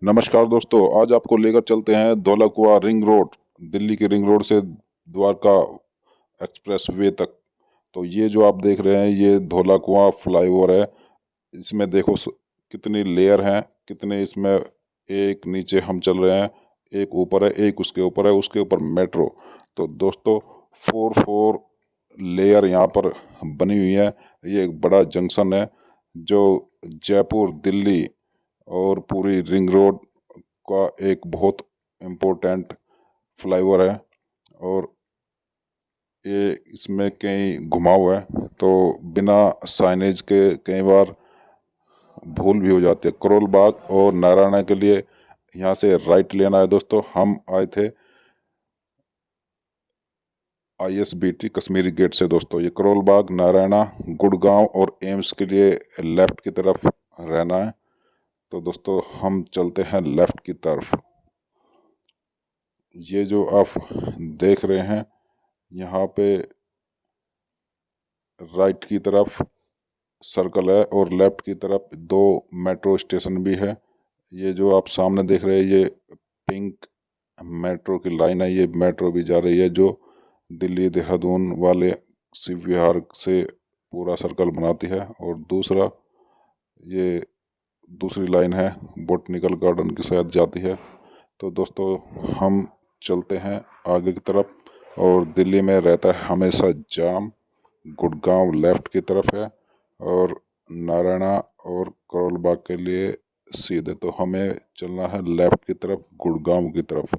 नमस्कार दोस्तों, आज आपको लेकर चलते हैं धौलाकुआं रिंग रोड, दिल्ली की रिंग रोड से द्वारका एक्सप्रेस वे तक। तो ये जो आप देख रहे हैं ये धौलाकुआं फ्लाईओवर है। इसमें देखो कितनी लेयर हैं, कितने इसमें, एक नीचे हम चल रहे हैं, एक ऊपर है, एक उसके ऊपर है, उसके ऊपर मेट्रो। तो दोस्तों फोर फोर लेयर यहाँ पर बनी हुई है। ये एक बड़ा जंक्शन है जो जयपुर, दिल्ली और पूरी रिंग रोड का एक बहुत इम्पोर्टेंट फ्लाईओवर है। और ये इसमें कई घुमाव है, तो बिना साइनेज के कई बार भूल भी हो जाती है। करोल बाग और नारायणा के लिए यहाँ से राइट लेना है दोस्तों। हम आए थे ISBT कश्मीरी गेट से दोस्तों। ये करोल बाग, नारायणा, गुड़गांव और एम्स के लिए लेफ्ट की तरफ रहना है। तो दोस्तों हम चलते हैं लेफ्ट की तरफ। ये जो आप देख रहे हैं यहाँ पे राइट की तरफ सर्कल है और लेफ्ट की तरफ दो मेट्रो स्टेशन भी है। ये जो आप सामने देख रहे हैं ये पिंक मेट्रो की लाइन है। ये मेट्रो भी जा रही है जो दिल्ली देहरादून वाले शिव विहार से पूरा सर्कल बनाती है। और दूसरा ये दूसरी लाइन है बोटनिकल गार्डन की शायद जाती है। तो दोस्तों हम चलते हैं आगे की तरफ। और दिल्ली में रहता है हमेशा जाम। गुड़गांव लेफ्ट की तरफ है और नारायणा और करोल बाग के लिए सीधे। तो हमें चलना है लेफ्ट की तरफ, गुड़गांव की तरफ।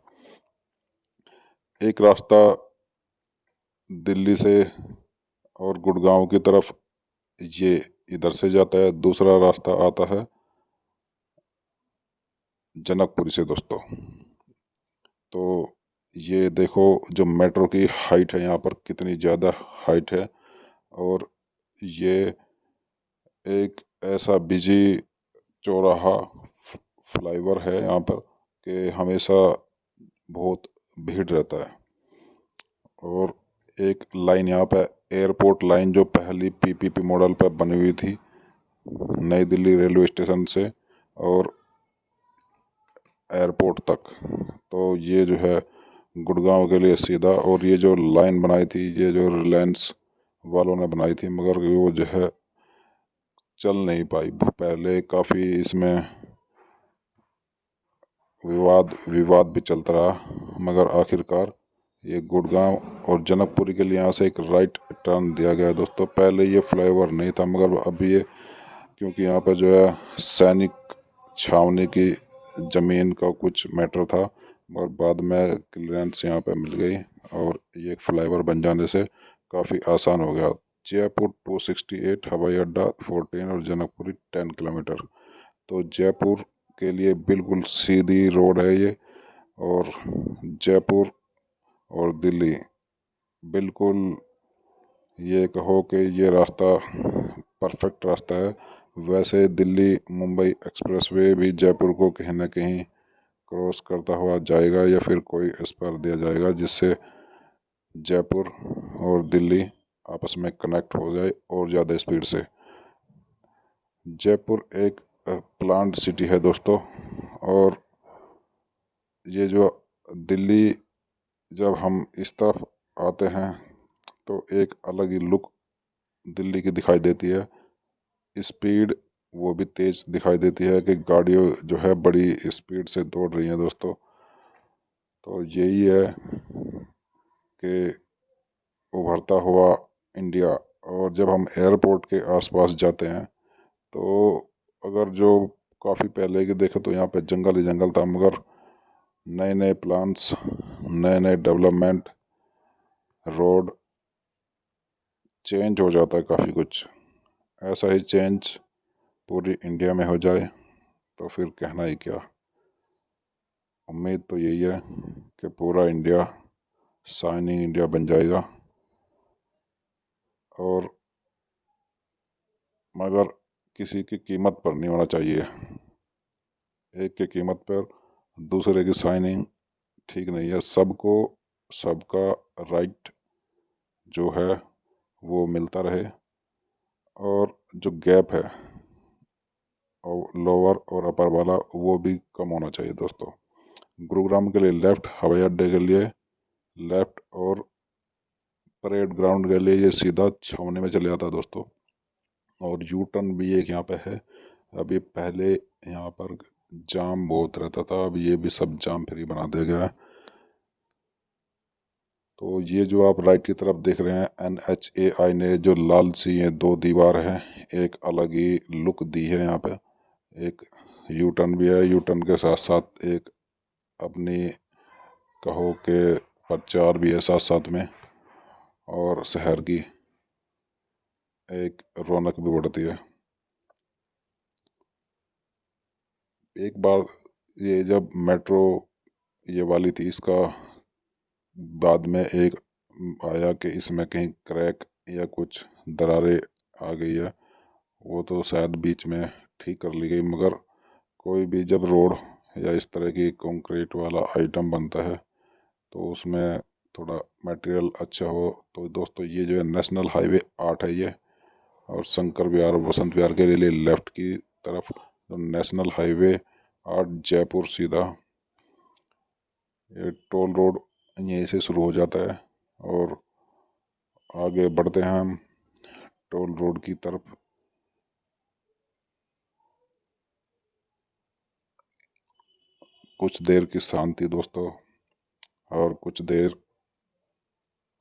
एक रास्ता दिल्ली से और गुड़गांव की तरफ ये इधर से जाता है, दूसरा रास्ता आता है जनकपुरी से दोस्तों। तो ये देखो जो मेट्रो की हाइट है यहाँ पर कितनी ज़्यादा हाइट है। और ये एक ऐसा बिजी चौराहा फ्लाईओवर है यहाँ पर कि हमेशा बहुत भीड़ रहता है। और एक लाइन यहाँ पे एयरपोर्ट लाइन जो पहली PPP मॉडल पर बनी हुई थी नई दिल्ली रेलवे स्टेशन से और एयरपोर्ट तक। तो ये जो है गुड़गांव के लिए सीधा। और ये जो लाइन बनाई थी ये जो रिलायंस वालों ने बनाई थी, मगर वो जो है चल नहीं पाई। पहले काफ़ी इसमें विवाद विवाद भी चलता रहा, मगर आखिरकार ये गुड़गांव और जनकपुरी के लिए यहाँ से एक राइट टर्न दिया गया है दोस्तों। पहले ये फ्लाईओवर नहीं था, मगर अभी ये क्योंकि यहाँ पर जो है सैनिक छावनी की ज़मीन का कुछ मैटर था, और बाद में क्लियरेंस यहाँ पे मिल गई और ये फ्लाईओवर बन जाने से काफ़ी आसान हो गया। जयपुर 268, हवाई अड्डा 14 और जनकपुरी 10 किलोमीटर। तो जयपुर के लिए बिल्कुल सीधी रोड है ये। और जयपुर और दिल्ली बिल्कुल, ये कहो कि ये रास्ता परफेक्ट रास्ता है। वैसे दिल्ली मुंबई एक्सप्रेसवे भी जयपुर को कहीं ना कहीं क्रॉस करता हुआ जाएगा या फिर कोई इस पर दिया जाएगा जिससे जयपुर और दिल्ली आपस में कनेक्ट हो जाए और ज़्यादा स्पीड से। जयपुर एक प्लांट सिटी है दोस्तों। और ये जो दिल्ली, जब हम इस तरफ आते हैं तो एक अलग ही लुक दिल्ली की दिखाई देती है। स्पीड वो भी तेज़ दिखाई देती है कि गाड़ियों जो है बड़ी स्पीड से दौड़ रही हैं दोस्तों। तो यही है कि उभरता हुआ इंडिया। और जब हम एयरपोर्ट के आसपास जाते हैं तो अगर जो काफ़ी पहले की देखें तो यहाँ पे जंगल ही जंगल था, मगर नए नए प्लान्स, नए नए डेवलपमेंट, रोड चेंज हो जाता है काफ़ी कुछ। ऐसा ही चेंज पूरी इंडिया में हो जाए तो फिर कहना ही क्या। उम्मीद तो यही है कि पूरा इंडिया शाइनिंग इंडिया बन जाएगा। और मगर किसी की कीमत पर नहीं होना चाहिए। एक की कीमत पर दूसरे की शाइनिंग ठीक नहीं है। सबको सबका राइट जो है वो मिलता रहे। और जो गैप है और लोअर और अपर वाला वो भी कम होना चाहिए दोस्तों। गुरुग्राम के लिए लेफ़्ट, हवाई अड्डे के लिए लेफ़्ट और परेड ग्राउंड के लिए ये सीधा छावनी में चले जाता है दोस्तों। और यू टर्न भी एक यहाँ पे है। अभी पहले यहाँ पर जाम बहुत रहता था, अब ये भी सब जाम फ्री बना दिया गया है। तो ये जो आप राइट की तरफ देख रहे हैं, NHAI ने जो लाल सी ये दो दीवार है, एक अलग ही लुक दी है यहाँ पे। एक यू टर्न भी है, यू टर्न के साथ साथ एक अपनी कहो के प्रचार भी है साथ साथ में, और शहर की एक रौनक भी बढ़ती है। एक बार ये जब मेट्रो ये वाली थी, इसका बाद में एक आया कि इसमें कहीं क्रैक या कुछ दरारें आ गई है, वो तो शायद बीच में ठीक कर ली गई। मगर कोई भी जब रोड या इस तरह की कंक्रीट वाला आइटम बनता है तो उसमें थोड़ा मटेरियल अच्छा हो। तो दोस्तों ये जो है नेशनल हाईवे 8 है ये, और शंकर विहार और बसंत विहार के लिए लेफ़्ट की तरफ जो नेशनल हाईवे 8 जयपुर सीधा, ये टोल रोड यहीं से शुरू हो जाता है और आगे बढ़ते हैं हम टोल रोड की तरफ। कुछ देर की शांति दोस्तों, और कुछ देर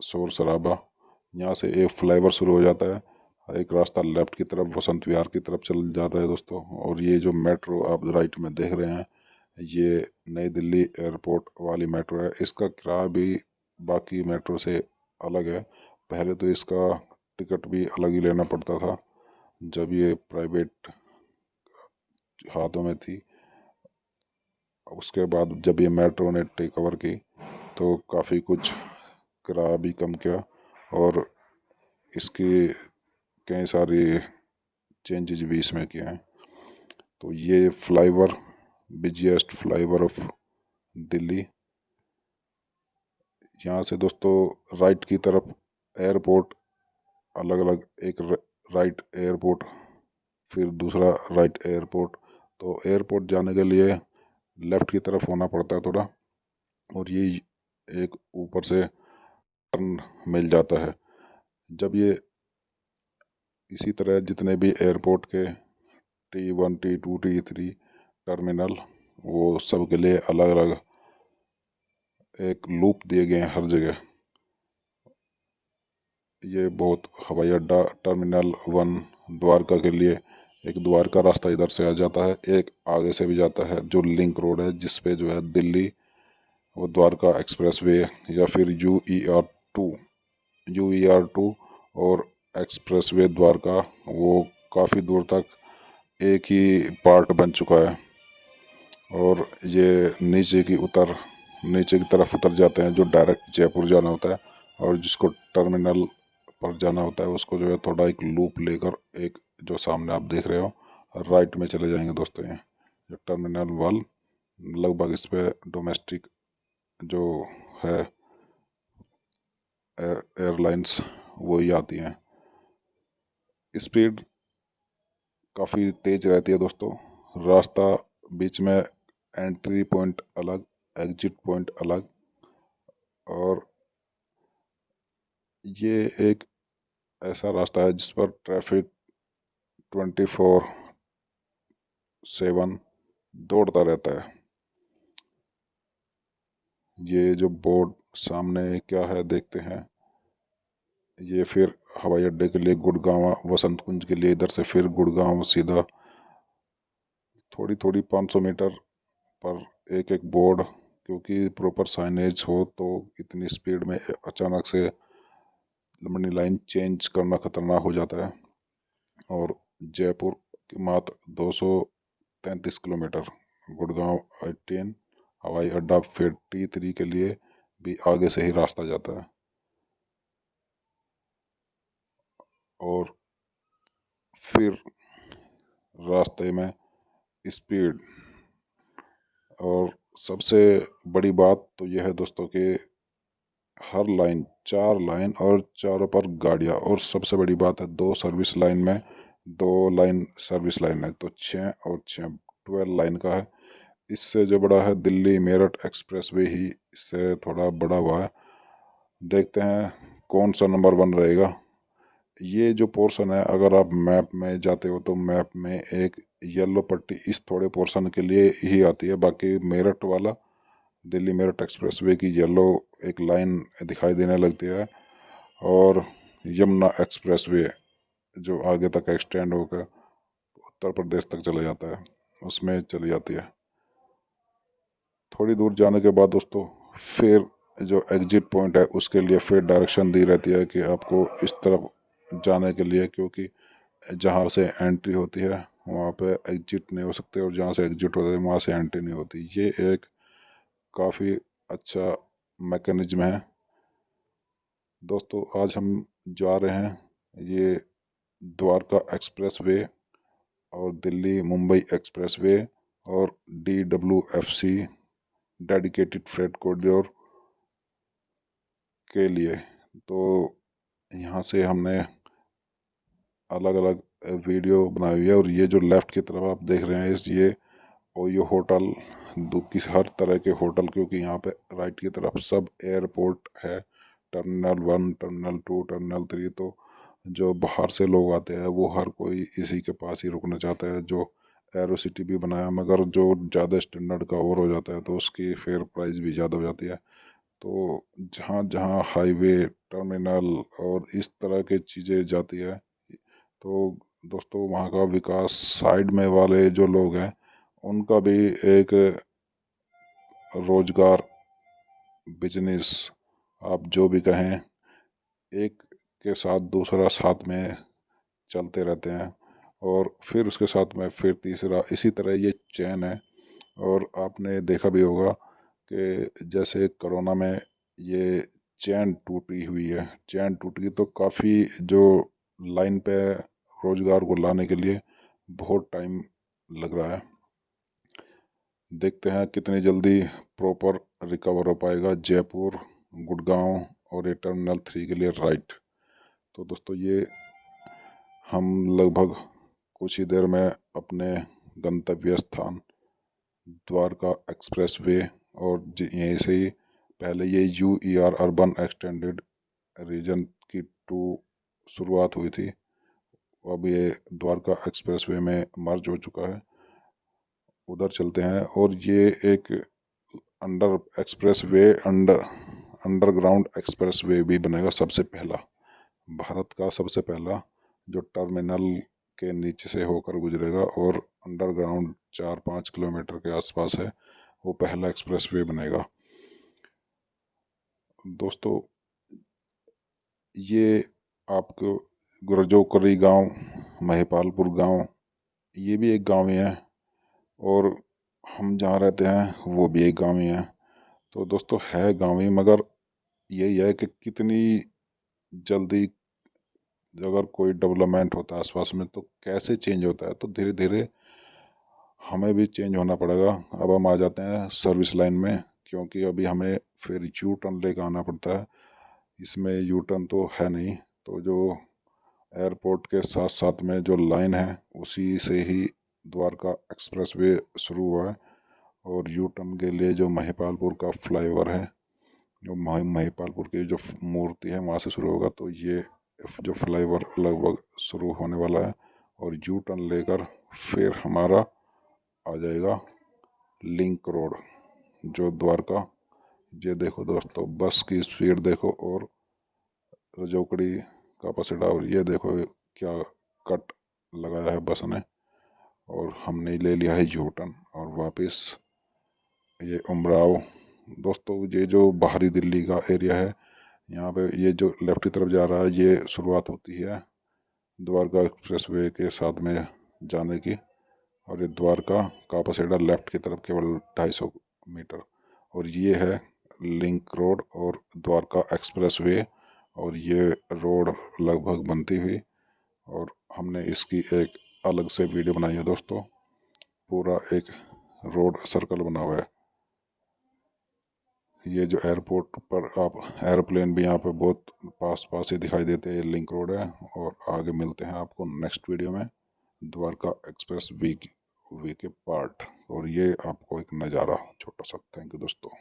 शोर शराबा। यहाँ से एक फ्लाईओवर शुरू हो जाता है, एक रास्ता लेफ्ट की तरफ बसंत विहार की तरफ चल जाता है दोस्तों। और ये जो मेट्रो आप राइट में देख रहे हैं, ये नई दिल्ली एयरपोर्ट वाली मेट्रो है। इसका किराया भी बाकी मेट्रो से अलग है। पहले तो इसका टिकट भी अलग ही लेना पड़ता था जब ये प्राइवेट हाथों में थी। उसके बाद जब ये मेट्रो ने टेक ओवर की तो काफ़ी कुछ किराया भी कम किया, और इसकी कई सारी चेंजेस भी इसमें किए हैं। तो ये flyover busiest flyover of Delhi. यहाँ से दोस्तों राइट की तरफ एयरपोर्ट अलग अलग, एक राइट एयरपोर्ट फिर दूसरा राइट एयरपोर्ट। तो एयरपोर्ट जाने के लिए लेफ़्ट की तरफ होना पड़ता है थोड़ा, और ये एक ऊपर से टर्न मिल जाता है। जब ये इसी तरह जितने भी एयरपोर्ट के T1 T2 T3 टर्मिनल, वो सब के लिए अलग अलग एक लूप दिए गए हैं हर जगह। ये बहुत हवाई अड्डा टर्मिनल 1 द्वारका के लिए एक द्वारका रास्ता इधर से आ जाता है, एक आगे से भी जाता है जो लिंक रोड है, जिस पे जो है दिल्ली वो द्वारका एक्सप्रेस वे या फिर UER2 और एक्सप्रेस वे द्वारका, वो काफ़ी दूर तक एक ही पार्ट बन चुका है। और ये नीचे की तरफ उतर जाते हैं जो डायरेक्ट जयपुर जाना होता है, और जिसको टर्मिनल पर जाना होता है उसको जो है थोड़ा एक लूप लेकर एक जो सामने आप देख रहे हो राइट में चले जाएंगे दोस्तों। ये जो टर्मिनल 1 लगभग इस पे डोमेस्टिक जो है एयरलाइंस वही आती हैं। स्पीड काफ़ी तेज़ रहती है दोस्तों। रास्ता बीच में एंट्री पॉइंट अलग, एग्जिट पॉइंट अलग, और ये एक ऐसा रास्ता है जिस पर ट्रैफिक 24/7 दौड़ता रहता है। ये जो बोर्ड सामने क्या है देखते हैं, ये फिर हवाई अड्डे के लिए गुड़गांव, वसंत कुंज के लिए इधर से फिर गुड़गांव सीधा थोड़ी थोड़ी 500 मीटर पर एक एक बोर्ड, क्योंकि प्रॉपर साइनेज हो तो इतनी स्पीड में अचानक से लंबी लाइन चेंज करना खतरनाक हो जाता है। और जयपुर की मात्र 233 किलोमीटर, गुड़गांव 18 हवाई अड्डा, फिर T3 के लिए भी आगे से ही रास्ता जाता है। और फिर रास्ते में स्पीड, और सबसे बड़ी बात तो यह है दोस्तों कि हर लाइन 4 लाइन और चारों पर गाड़ियाँ, और सबसे बड़ी बात है 2 सर्विस लाइन में 2 लाइन सर्विस लाइन है, तो 6 और 6 12 लाइन का है। इससे जो बड़ा है दिल्ली मेरठ एक्सप्रेसवे ही इससे थोड़ा बड़ा हुआ है। देखते हैं कौन सा नंबर 1 रहेगा। ये जो पोर्शन है, अगर आप मैप में जाते हो तो मैप में एक येलो पट्टी इस थोड़े पोर्शन के लिए ही आती है। बाकी मेरठ वाला दिल्ली मेरठ एक्सप्रेसवे की येलो एक लाइन दिखाई देने लगती है, और यमुना एक्सप्रेसवे जो आगे तक एक्सटेंड होकर उत्तर प्रदेश तक चला जाता है, उसमें चली जाती है। थोड़ी दूर जाने के बाद दोस्तों फिर जो एग्जिट पॉइंट है उसके लिए फिर डायरेक्शन दी रहती है कि आपको इस तरफ जाने के लिए, क्योंकि जहाँ से एंट्री होती है वहाँ पे एग्जिट नहीं हो सकते, और जहाँ से एग्जिट होता है वहाँ से एंट्री नहीं होती। ये एक काफ़ी अच्छा मैकेनिज्म है। दोस्तों आज हम जा रहे हैं ये द्वारका एक्सप्रेसवे और दिल्ली मुंबई एक्सप्रेसवे और DWFC डेडिकेटेड फ्रेट कॉरिडोर के लिए। तो यहाँ से हमने अलग अलग वीडियो बनाई हुई है, और ये जो लेफ़्ट की तरफ आप देख रहे हैं ये ओयो होटल, किस हर तरह के होटल, क्योंकि यहाँ पे राइट की तरफ सब एयरपोर्ट है। Terminal 1, terminal 2, terminal 3। तो जो बाहर से लोग आते हैं वो हर कोई इसी के पास ही रुकना चाहता है। जो एरो सिटी भी बनाया, मगर जो ज़्यादा स्टैंडर्ड का ओवर हो जाता है तो उसकी फेयर प्राइस भी ज़्यादा हो जाती है। तो जहाँ जहाँ हाईवे, टर्मिनल और इस तरह की चीज़ें जाती है, तो दोस्तों वहाँ का विकास साइड में वाले जो लोग हैं उनका भी एक रोजगार, बिजनेस, आप जो भी कहें, एक के साथ दूसरा साथ में चलते रहते हैं, और फिर उसके साथ में फिर तीसरा, इसी तरह ये चैन है। और आपने देखा भी होगा कि जैसे कोरोना में ये चैन टूटी हुई है, चैन टूट गई तो काफ़ी जो लाइन पे रोजगार को लाने के लिए बहुत टाइम लग रहा है। देखते हैं कितनी जल्दी प्रॉपर रिकवर हो पाएगा जयपुर, गुड़गांव और ये टर्मिनल 3 के लिए राइट। तो दोस्तों ये हम लगभग कुछ ही देर में अपने गंतव्य स्थान द्वारका एक्सप्रेसवे, और यहीं से ही पहले ये UER अर्बन एक्सटेंडेड रीजन की 2 शुरुआत हुई थी, अब ये द्वारका एक्सप्रेसवे में मर्ज हो चुका है। उधर चलते हैं, और ये एक अंडर एक्सप्रेसवे, अंडरग्राउंड एक्सप्रेसवे भी बनेगा, सबसे पहला, भारत का सबसे पहला, जो टर्मिनल के नीचे से होकर गुजरेगा और अंडरग्राउंड 4-5 किलोमीटर के आसपास है, वो पहला एक्सप्रेसवे बनेगा। दोस्तों ये आपको गुरजोकरी गांव, महिपालपुर गांव, ये भी एक गांव ही है, और हम जहाँ रहते हैं वो भी एक गांव ही है। तो दोस्तों है गांव ही, मगर यही है कि कितनी जल्दी अगर कोई डेवलपमेंट होता है आसपास में तो कैसे चेंज होता है, तो धीरे धीरे हमें भी चेंज होना पड़ेगा। अब हम आ जाते हैं सर्विस लाइन में, क्योंकि अभी हमें फिर यू टर्न लेकर आना पड़ता है। इसमें यू टर्न तो है नहीं, तो जो एयरपोर्ट के साथ साथ में जो लाइन है उसी से ही द्वारका एक्सप्रेसवे शुरू हुआ है, और यू टर्न के लिए जो महिपालपुर का फ्लाईओवर है, जो महिपालपुर की जो मूर्ति है वहाँ से शुरू होगा, तो ये जो फ्लाईओवर लगभग शुरू होने वाला है, और यू टर्न लेकर फिर हमारा आ जाएगा लिंक रोड, जो द्वारका। ये देखो दोस्तों बस की स्पीड देखो, और रजौकड़ी का पसड़ा, और ये देखो क्या कट लगाया है बस ने, और हमने ले लिया है यू टर्न और वापस ये उमराव। दोस्तों ये जो बाहरी दिल्ली का एरिया है, यहाँ पे ये जो लेफ्ट की तरफ जा रहा है ये शुरुआत होती है द्वारका एक्सप्रेसवे के साथ में जाने की, और ये द्वारका का पसेड़ा लेफ्ट की तरफ केवल 250 मीटर, और ये है लिंक रोड और द्वारका एक्सप्रेसवे, और ये रोड लगभग बनती हुई, और हमने इसकी एक अलग से वीडियो बनाई है दोस्तों, पूरा एक रोड सर्कल बना हुआ है। ये जो एयरपोर्ट पर आप एरोप्लेन भी यहाँ पे बहुत पास पास ही दिखाई देते हैं। ये लिंक रोड है और आगे मिलते हैं आपको नेक्स्ट वीडियो में द्वारका एक्सप्रेस वे के पार्ट। और ये आपको एक नज़ारा छोटा सा। थैंक यू दोस्तों।